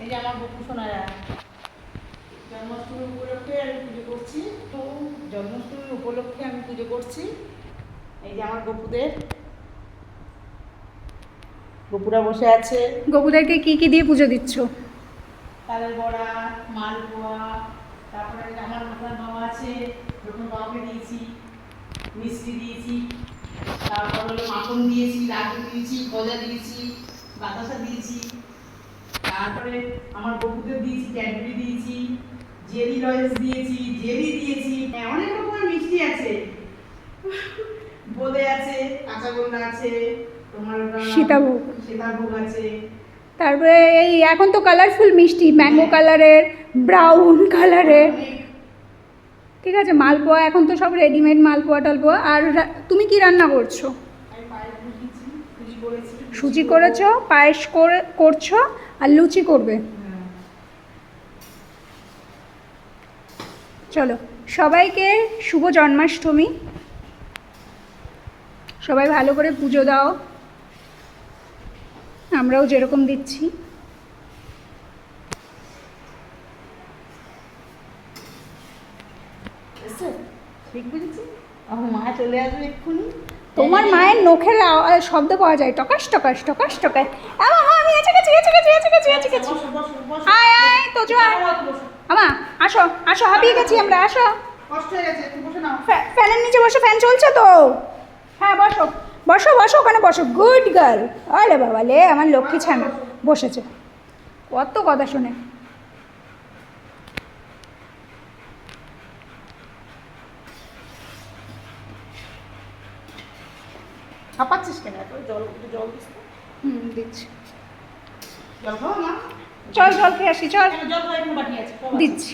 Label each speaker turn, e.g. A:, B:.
A: এই যে আমার গপু সোনারা জন্মাষ্টমী উপলক্ষে আমি পুজো করছি। তো জন্মাষ্টমীর উপলক্ষে আমি পুজো করছি। এই যে আমার গপুদের, গপুরা বসে আছে।
B: গপুদেরকে কি কি দিয়ে পুজো দিচ্ছ?
A: তালের বড়া, মালপোয়া, তারপরে আমার রতন বাবা আছে, রতন বাবাকে দিয়েছি, মিষ্টি দিয়েছি, তারপর হলো মাখন দিয়েছি, লাড্ডু দিয়েছি, গজা দিয়েছি, বাতাসা দিয়েছি, তারপরে আমার বকুদের দিয়েছি, ক্যাডবেরি দিয়েছি, জেলি লজেন্স দিয়েছি, জেলি দিয়েছি, অনেক রকমের মিষ্টি আছে, বোঁদে আছে, কাঁচাগোল্লা আছে, তোমার
B: সীতাভোগ
A: সীতাভোগ আছে।
B: তারপরে এই এখন তো কালারফুল মিষ্টি, ম্যাঙ্গো কালারের, ব্রাউন কালারের। ঠিক আছে, মালপোয়া এখন তো সব রেডিমেড মালপোয়া টালপোয়া। আর তুমি কি রান্না করছো? সুজি করেছো, পায়েস করছো, আর লুচি করবে। চলো, সবাইকে শুভ জন্মাষ্টমী। সবাই ভালো করে পুজো দাও, আমরাও যেরকম দিচ্ছি।
A: ঠিক বুঝেছি, আমার মা চলে আসবে এক্ষুনি।
B: তোমার মায়ের নখের শব্দ পাওয়া যায়, টকাস টকাস টকাস টকাস। আমি এসে গেছি, এসে গেছি, এসে গেছি, এসে গেছি। আয় আয় তোজো, আমা আসো আসো, হাঁপিয়ে গেছি আমরা, আসো।
A: কষ্ট হয়ে গেছে, তুমি বসে নাও।
B: ফ্যানের নিচে বসো, ফ্যান চলছে তো। হ্যাঁ বসো বসো বসো, ওখানে বসো, গুড গার্ল। আরে বাবা লে, আমার লক্ষ্মী ছানা বসেছে, কত কথা শুনে।
A: হাঁপাচ্ছিস কেন? এত জল, জল দিস তো।
B: দিচ্ছি।
A: জল খাও না?
B: চল জল খেয়ে আসি, চল।
A: জল খাওয়ার কোনো বাটি আছে?
B: দিচ্ছি।